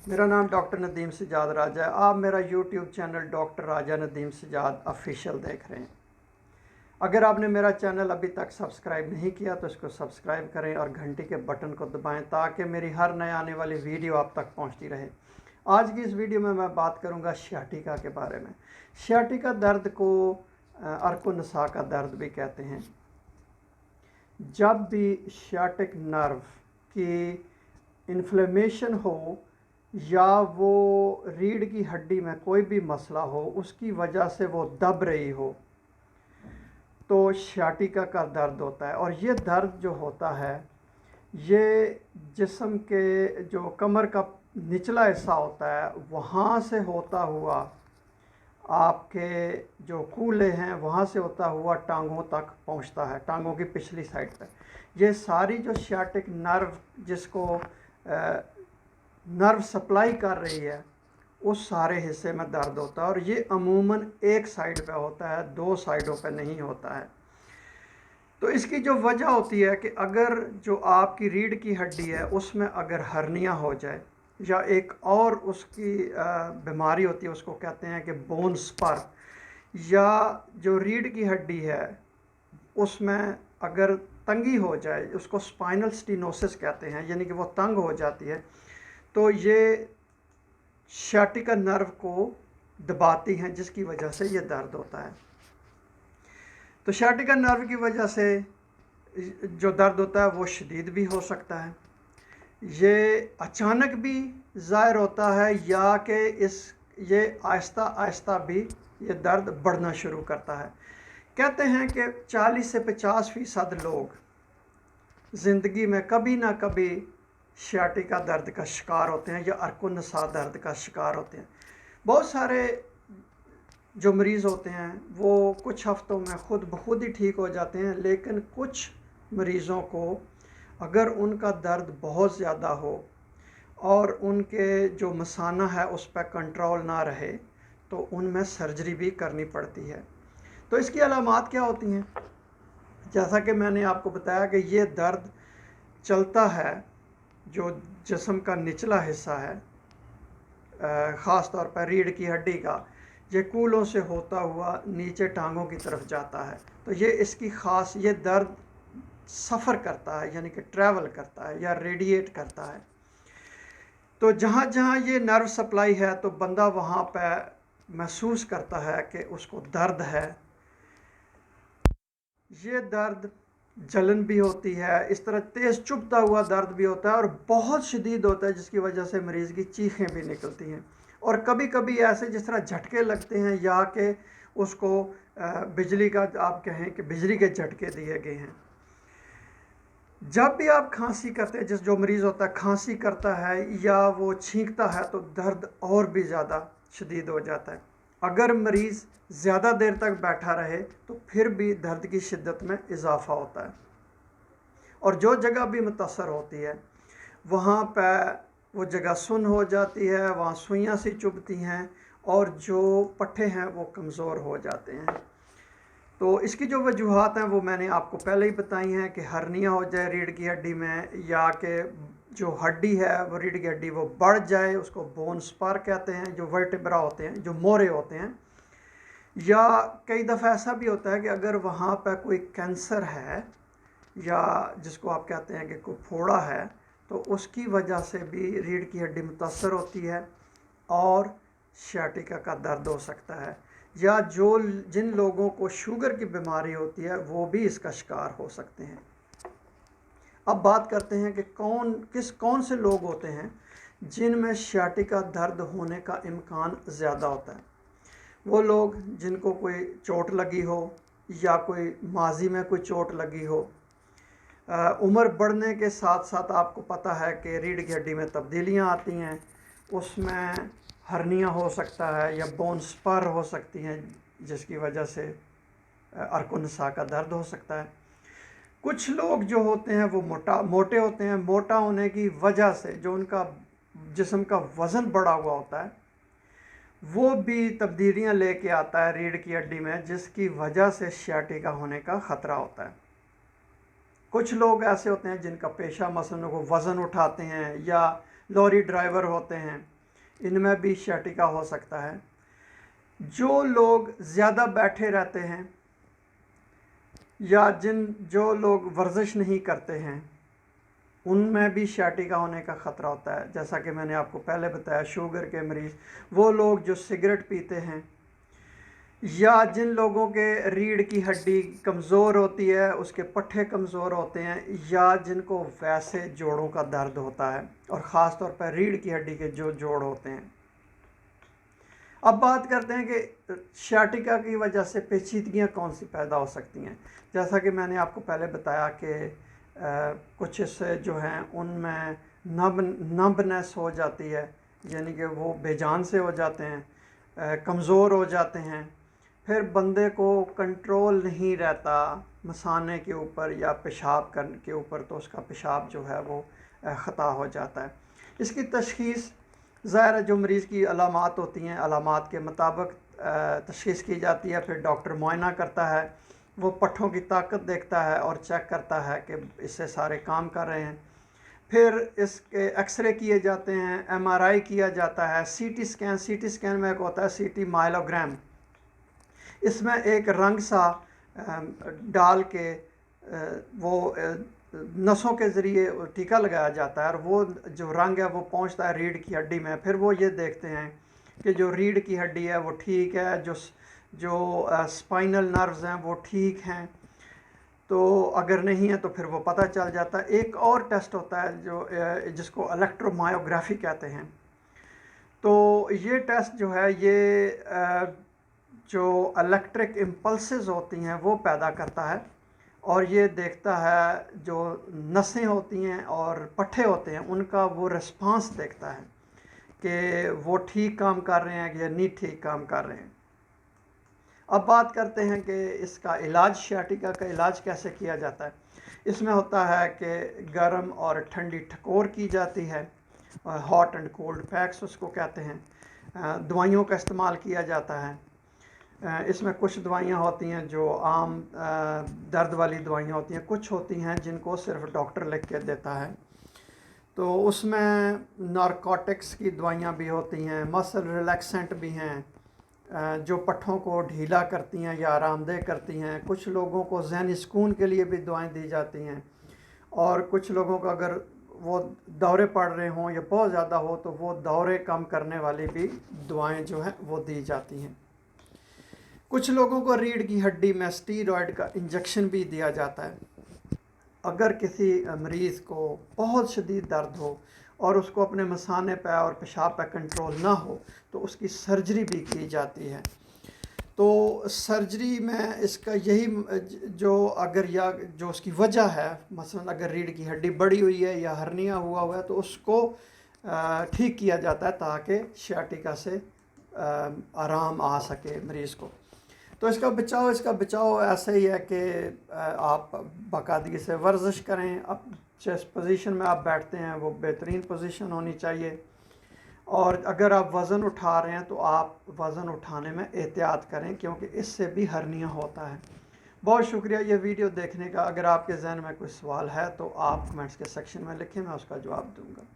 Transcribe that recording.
मेरा नाम डॉक्टर नदीम सजाद राजा है। आप मेरा यूट्यूब चैनल डॉक्टर राजा नदीम सजाद ऑफिशियल देख रहे हैं। अगर आपने मेरा चैनल अभी तक सब्सक्राइब नहीं किया तो इसको सब्सक्राइब करें और घंटी के बटन को दबाएं ताकि मेरी हर नए आने वाली वीडियो आप तक पहुंचती रहे। आज की इस वीडियो में मैं बात करूंगा सियाटिका के बारे में। सियाटिका दर्द को अर्को-नसा का दर्द भी कहते हैं। जब भी सियाटिक नर्व की इन्फ्लेमेशन हो या वो रीढ़ की हड्डी में कोई भी मसला हो, उसकी वजह से वो दब रही हो, तो सियाटिका का दर्द होता है। और ये दर्द जो होता है, ये जिस्म के जो कमर का निचला हिस्सा होता है वहाँ से होता हुआ आपके जो कूल्हे हैं वहाँ से होता हुआ टांगों तक पहुँचता है, टांगों की पिछली साइड पे। ये सारी जो सियाटिक नर्व जिसको नर्व सप्लाई कर रही है, उस सारे हिस्से में दर्द होता है। और ये अमूमन एक साइड पे होता है, दो साइडों पे नहीं होता है। तो इसकी जो वजह होती है कि अगर जो आपकी रीढ़ की हड्डी है उसमें अगर हर्निया हो जाए या एक और उसकी बीमारी होती है, उसको कहते हैं कि बोन स्पर, या जो रीढ़ की हड्डी है उसमें अगर तंगी हो जाए, उसको स्पाइनल स्टीनोसिस कहते हैं, यानी कि वो तंग हो जाती है, तो ये सियाटिका नर्व को दबाती हैं, जिसकी वजह से ये दर्द होता है। तो सियाटिका नर्व की वजह से जो दर्द होता है वो शदीद भी हो सकता है, ये अचानक भी ज़ाहिर होता है, या कि ये आहिस्ता आहिस्ता भी ये दर्द बढ़ना शुरू करता है। कहते हैं कि 40 से 50% लोग ज़िंदगी में कभी ना कभी सियाटिका दर्द का शिकार होते हैं या अर्को-नसा दर्द का शिकार होते हैं। बहुत सारे जो मरीज़ होते हैं वो कुछ हफ्तों में खुद ब खुद ही ठीक हो जाते हैं, लेकिन कुछ मरीज़ों को अगर उनका दर्द बहुत ज़्यादा हो और उनके जो मसाना है उस पर कंट्रोल ना रहे तो उनमें सर्जरी भी करनी पड़ती है। तो इसकी अलामात क्या होती हैं? जैसा कि मैंने आपको बताया कि ये दर्द चलता है, जो जिस्म का निचला हिस्सा है, ख़ास तौर पर रीढ़ की हड्डी का, ये कूलों से होता हुआ नीचे टांगों की तरफ जाता है। तो ये इसकी ख़ास, ये दर्द सफ़र करता है, यानी कि ट्रैवल करता है या रेडिएट करता है। तो जहाँ जहाँ ये नर्व सप्लाई है तो बंदा वहाँ पर महसूस करता है कि उसको दर्द है। ये दर्द जलन भी होती है, इस तरह तेज़ चुभता हुआ दर्द भी होता है और बहुत शदीद होता है, जिसकी वजह से मरीज़ की चीखें भी निकलती हैं। और कभी कभी ऐसे जिस तरह झटके लगते हैं, या कि उसको बिजली का, आप कहें कि बिजली के झटके दिए गए हैं। जब भी आप खांसी करते हैं, जो मरीज़ होता है खांसी करता है या वो छींकता है, तो दर्द और भी ज़्यादा शदीद हो जाता है। अगर मरीज़ ज़्यादा देर तक बैठा रहे तो फिर भी दर्द की शिद्दत में इजाफ़ा होता है। और जो जगह भी मुतासर होती है वहाँ पर वो जगह सुन्न हो जाती है, वहाँ सुइयाँ सी चुभती हैं और जो पट्टे हैं वो कमज़ोर हो जाते हैं। तो इसकी जो वजूहात हैं वो मैंने आपको पहले ही बताई हैं कि हर्निया हो जाए रीढ़ की हड्डी में, या कि जो हड्डी है वो रीढ़ की हड्डी वो बढ़ जाए, उसको बोन स्पर कहते हैं, जो वर्टेब्रा होते हैं, जो मोरे होते हैं। या कई दफ़ा ऐसा भी होता है कि अगर वहाँ पर कोई कैंसर है या जिसको आप कहते हैं कि कोई फोड़ा है, तो उसकी वजह से भी रीढ़ की हड्डी मुतासर होती है और सियाटिका का दर्द हो सकता है। या जिन लोगों को शुगर की बीमारी होती है वो भी इसका शिकार हो सकते हैं। अब बात करते हैं कि कौन से लोग होते हैं जिनमें सियाटिका दर्द होने का इम्कान ज़्यादा होता है। वो लोग जिनको कोई चोट लगी हो या कोई माजी में कोई चोट लगी हो। उम्र बढ़ने के साथ साथ आपको पता है कि रीढ़ की हड्डी में तब्दीलियां आती हैं, उसमें हर्निया हो सकता है या बोन स्पर हो सकती हैं, जिसकी वजह से अर्को-नसा का दर्द हो सकता है। कुछ लोग जो होते हैं वो मोटे होते हैं। मोटा होने की वजह से जो उनका जिस्म का वज़न बढ़ा हुआ होता है वो भी तब्दीलियां लेके आता है रीढ़ की हड्डी में, जिसकी वजह से सियाटिका होने का ख़तरा होता है। कुछ लोग ऐसे होते हैं जिनका पेशा मसलन वो वज़न उठाते हैं या लॉरी ड्राइवर होते हैं, इनमें भी sciatica हो सकता है। जो लोग ज़्यादा बैठे रहते हैं या जो लोग वर्जिश नहीं करते हैं, उनमें भी sciatica होने का ख़तरा होता है। जैसा कि मैंने आपको पहले बताया, शुगर के मरीज़, वो लोग जो सिगरेट पीते हैं, या जिन लोगों के रीढ़ की हड्डी कमज़ोर होती है, उसके पट्टे कमज़ोर होते हैं, या जिनको वैसे जोड़ों का दर्द होता है, और ख़ास तौर पर रीढ़ की हड्डी के जो जोड़ होते हैं। अब बात करते हैं कि sciatica की वजह से पेचीदगियाँ कौन सी पैदा हो सकती हैं। जैसा कि मैंने आपको पहले बताया कि कुछ हिस्से जो हैं उनमें नंबनेस हो जाती है, यानी कि वो बेजान से हो जाते हैं, कमज़ोर हो जाते हैं। फिर बंदे को कंट्रोल नहीं रहता मसाने के ऊपर या पेशाब करने के ऊपर, तो उसका पेशाब जो है वो ख़ता हो जाता है। इसकी तशख़ीस ज़ाहिर है जो मरीज़ की अलामात होती हैं, अलामात के मुताबिक तशख़ीस की जाती है। फिर डॉक्टर मुआयना करता है, वो पट्ठों की ताकत देखता है और चेक करता है कि इससे सारे काम कर रहे हैं। फिर इसके एक्सरे किए जाते हैं, MRI किया जाता है, CT स्कैन में एक होता है CT माइलोग्राम। इसमें एक रंग सा डाल के वो नसों के ज़रिए टीका लगाया जाता है, और वो जो रंग है वो पहुंचता है रीढ़ की हड्डी में। फिर वो ये देखते हैं कि जो रीढ़ की हड्डी है वो ठीक है, जो स्पाइनल नर्व्स हैं वो ठीक हैं। तो अगर नहीं है तो फिर वो पता चल जाता है। एक और टेस्ट होता है जिसको इलेक्ट्रोमायोग्राफी कहते हैं। तो ये टेस्ट जो है ये जो इलेक्ट्रिक इम्पल्सेस होती हैं वो पैदा करता है, और ये देखता है जो नसें होती हैं और पट्टे होते हैं उनका वो रिस्पांस देखता है कि वो ठीक काम कर रहे हैं या नहीं ठीक काम कर रहे हैं। अब बात करते हैं कि इसका इलाज, sciatica का इलाज कैसे किया जाता है। इसमें होता है कि गर्म और ठंडी ठकोर की जाती है, हॉट एंड कोल्ड पैक्स उसको कहते हैं। दवाइयों का इस्तेमाल किया जाता है। इसमें कुछ दवाइयाँ होती हैं जो आम दर्द वाली दवाइयाँ होती हैं, कुछ होती हैं जिनको सिर्फ डॉक्टर लिख के देता है। तो उसमें नारकोटिक्स की दवाइयाँ भी होती हैं, मसल रिलैक्सेंट भी हैं जो पट्ठों को ढीला करती हैं या आरामदेह करती हैं। कुछ लोगों को ज़हनी सुकून के लिए भी दवाएं दी जाती हैं, और कुछ लोगों को अगर वो दौरे पड़ रहे हों या बहुत ज़्यादा हो तो वो दौरे कम करने वाली भी दवाएं जो हैं वो दी जाती हैं। कुछ लोगों को रीढ़ की हड्डी में स्टीरॉयड का इंजेक्शन भी दिया जाता है। अगर किसी मरीज़ को बहुत शदीद दर्द हो और उसको अपने मसाने पे और पेशाब पे कंट्रोल ना हो तो उसकी सर्जरी भी की जाती है। तो सर्जरी में इसका यही जो उसकी वजह है, मसलन अगर रीढ़ की हड्डी बड़ी हुई है या हर्निया हुआ है तो उसको ठीक किया जाता है ताकि sciatica से आराम आ सके मरीज़ को। तो इसका बचाव ऐसा ही है कि आप बाकायदगी से वर्जिश करें। अब जिस पोजीशन में आप बैठते हैं वो बेहतरीन पोजीशन होनी चाहिए, और अगर आप वज़न उठा रहे हैं तो आप वज़न उठाने में एहतियात करें, क्योंकि इससे भी हर्निया होता है। बहुत शुक्रिया ये वीडियो देखने का। अगर आपके ज़हन में कोई सवाल है तो आप कमेंट्स के सेक्शन में लिखें, मैं उसका जवाब दूँगा।